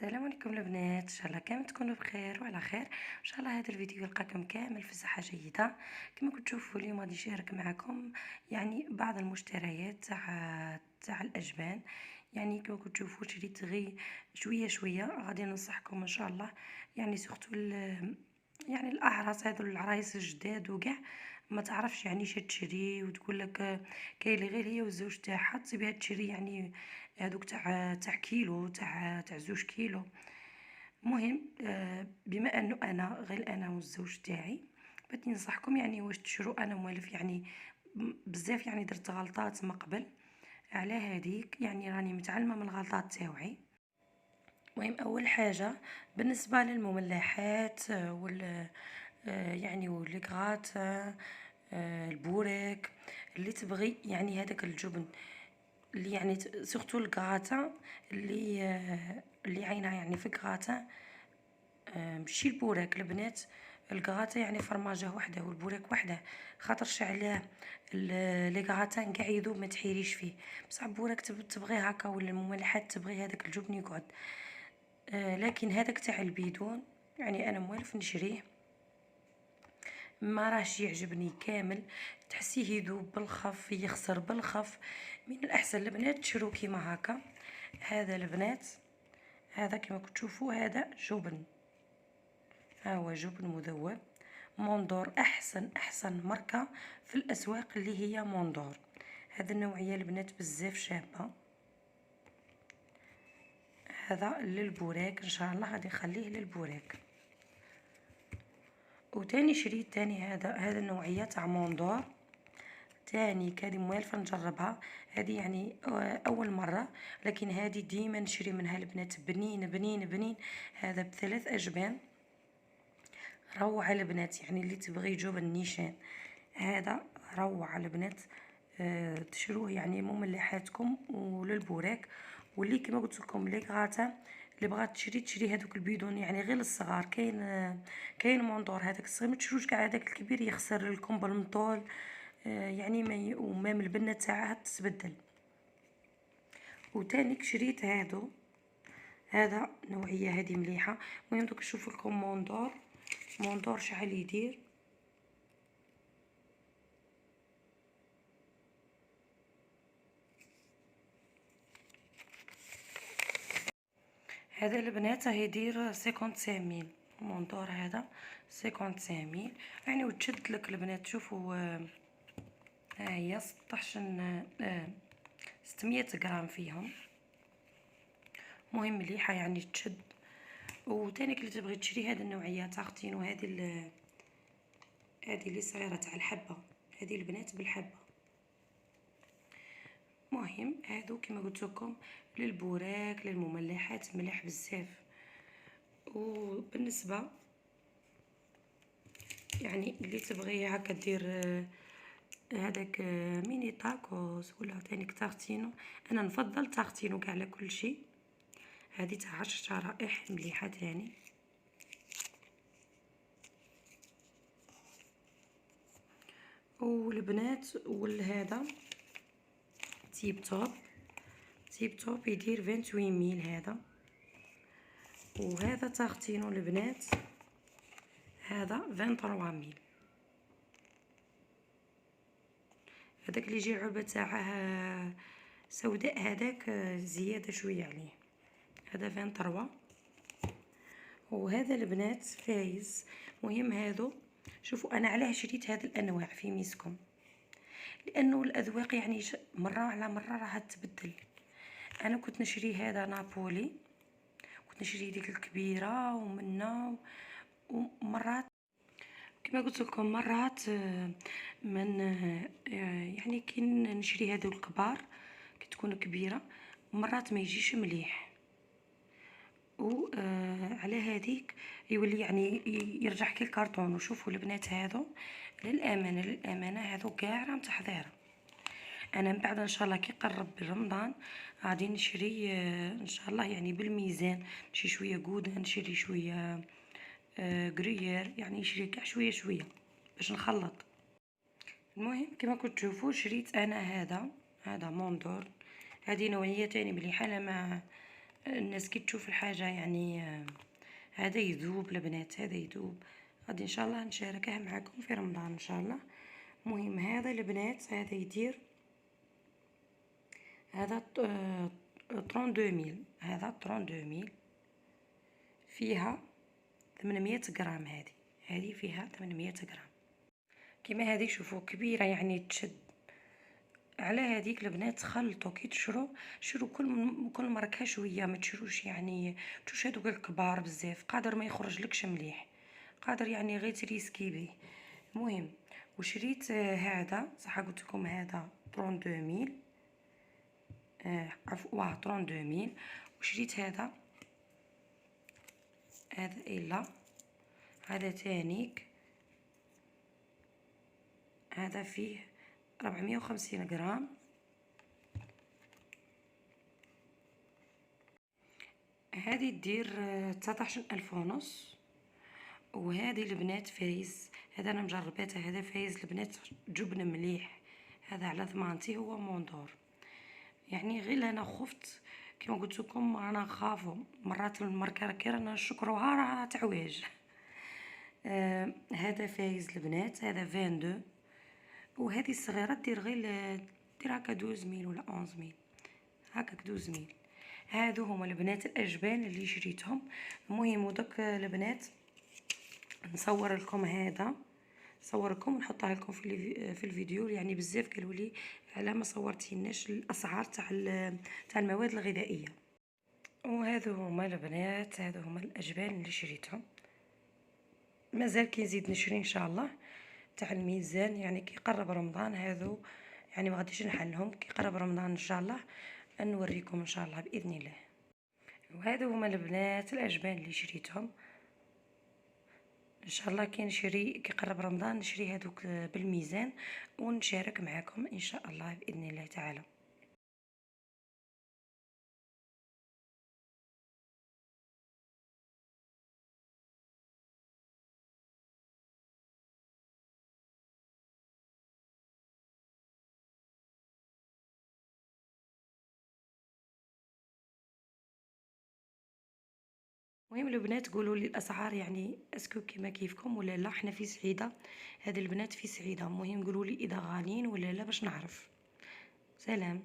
السلام عليكم البنات، ان شاء الله كامل تكونوا بخير وعلى خير. ان شاء الله هذا الفيديو يلقاكم كامل في صحه جيده. كما كنتوا تشوفوا اليوم غادي نشارك معكم يعني بعض المشتريات تاع الاجبان. يعني كما كنتوا تشوفوا شريت غير شويه شويه، غادي ننصحكم ان شاء الله. يعني سورتو يعني الاعراس هذو العرايس الجداد وكاع ما تعرفش يعني اش تشري، وتقول لك كاين اللي غير هي والزوج تاعها تصيبها تشري يعني هذوك تاع كيلو تاع 2 كيلو. المهم بما انه انا غير انا والزوج تاعي بغيت ننصحكم يعني واش تشرو. انا موالف يعني بزاف يعني درت غلطات من قبل، على هذيك يعني راني متعلمه من الغلطات تاوعي. المهم اول حاجه بالنسبه للمملحات وال يعني والكغات، البوريك اللي تبغي يعني هذاك الجبن اللي يعني سورتو الكغاتا اللي عينها يعني في كغاتا. ماشي البوراك البنات، الكغاتا يعني فرماجه وحده والبوراك وحده، خاطرش علاه لي كغاتان كاع يذوب ما تحيريش فيه. بصح البوراك تبغيه هكا، ولا المملحات تبغي هذاك الجبن يقعد. لكن هذاك تاع البيدون يعني انا موالف نشريه، ما راهش يعجبني كامل، تحسيه يذوب بالخف يخسر بالخف. من الاحسن البنات تشرو كيما هكا. هذا البنات، هذا كما كتشوفوا هذا جبن، ها هو جبن مذوب موندور، احسن ماركه في الاسواق اللي هي موندور. هذا النوعيه البنات بزاف شابه. هذا للبوراك ان شاء الله غادي نخليه للبوراك. وتاني شريت تاني هذا النوعيه تاع موندور تاني، كادي موالفه نجربها. هذه يعني اول مره، لكن هذه ديما نشري منها البنات، بنين بنين بنين. هذا ب3 اجبان، روعه البنات. يعني اللي تبغي جبن نيشان هذا روعه البنات. تشروه يعني مملحاتكم وللبوراك. واللي كما قلت لكم لي غاتا اللي بغات تشري هذوك البيدون يعني غير الصغار. كاين موندور هذاك الصغير، ما تشروش كاع هذاك الكبير يخسر لكم بالمطول. يعني ما ومام البنه تاعها تتبدل. وتاني شريت هذا نوعيه هذه مليحه. المهم دوك نشوف لكم موندور شحال يدير. هذا البنات راه يدير 55,000 موندور، هذا 55,000 يعني. وتشد لك البنات شوفوا، ها هي 16 600 غرام فيهم. مهم مليحه يعني تشد. وتاني اللي تبغي تشري هذه النوعيه تاختين، وهذه هذه اللي صغيره تاع الحبه، هذه البنات بالحبه. مهم هادو كما قلت لكم للبوراك للمملحات مليح بزاف. وبالنسبه يعني اللي تبغي هكا دير هذاك ميني تاكوس ولا تاني تارتينو، انا نفضل تارتينو كاع على كل شيء. هذه تاع 10 شرائح مليحه تاني. والبنات والهذا تيب توب يدير 28,000 هذا. وهذا تارتينو البنات هذا 23,000. هذاك اللي يجي العلبه تاعه سوداء هذاك زياده شويه عليه، هذا 23. وهذا البنات فايز. مهم هادو شوفوا انا علاه شريت هذه الانواع في ميسكم، لانه الاذواق يعني مره على مره راح تبدل. انا كنت نشري هذا نابولي، كنت نشري ديك الكبيره ومنه، ومرات كما قلت لكم مرات من يعني كي نشري هذو الكبار كي تكون كبيره مرات ما يجيش مليح. وعلى هذيك يولي يعني يرجع كي الكرتون. وشوفوا البنات هذو للامانه هذو كاع راهم تحضير. انا من بعد ان شاء الله كي قرب رمضان غادي نشري ان شاء الله يعني بالميزان، نشري شويه جوده، نشري شويه غريير، يعني نشري كاع شويه شويه باش نخلط. المهم كما كنت تشوفوا شريت انا هذا موندور. هذه نوعيه تاني مليحه، لا الناس كي تشوف الحاجة يعني هذا يذوب البنات، هذا يذوب. غادي ان شاء الله نشاركه معكم في رمضان ان شاء الله. مهم هذا البنات هذا يدير، هذا 32000، هذا 32000 فيها 800 غرام. هذه فيها 800 غرام. كيما هذه شوفوا كبيرة يعني تشد. على هذيك البنات خلطوا كي شرو كل ماركة شويه، ما تشروش يعني تشوش هذوك الكبار بزاف، قادر ما يخرجلكش مليح، قادر يعني غير تريسكي بيه. المهم وشريت هذا صح قلت لكم هذا 32000 عفوا 32000. وشريت هذا إلا هذا تانيك، هذا فيه 450 غرام. هذه دير 19000 ونص. وهذه البنات فايز، هذا انا مجرباته، هذا فايز البنات جبن مليح، هذا على ضمانتي هو موندور. يعني غير انا خفت كما قلت لكم، انا خافوا مرات الماركه راكي رانا نشكروها راه تعواج. هذا فايز البنات، هذا 22. وهذه الصغيره دير غير دير هكا 12000 ولا 11000 هكاك 12000. هادو هما البنات الاجبان اللي شريتهم. المهم ودوك البنات نصور لكم هذا، نصور لكم ونحطها لكم في الفيديو. يعني بزاف قالوا لي على ما صورتيناش الاسعار تاع المواد الغذائيه. وهذو هما البنات، هذو هما الاجبان اللي شريتهم. مازال كنزيد نشري ان شاء الله تاع الميزان، يعني كي يقرب رمضان هذو يعني ما غاديش نحلهم، كي يقرب رمضان ان شاء الله نوريكم ان شاء الله باذن الله. وهذو هما البنات الاجبان اللي شريتهم. ان شاء الله كي نشري كي قرب رمضان نشري هذوك بالميزان ونشارك معكم ان شاء الله باذن الله تعالى. المهم البنات قولوا لي الاسعار يعني اسكو كيما كيفكم ولا لا. حنا في سعيده، هذه البنات في سعيده. المهم قولوا لي اذا غاليين ولا لا باش نعرف. سلام.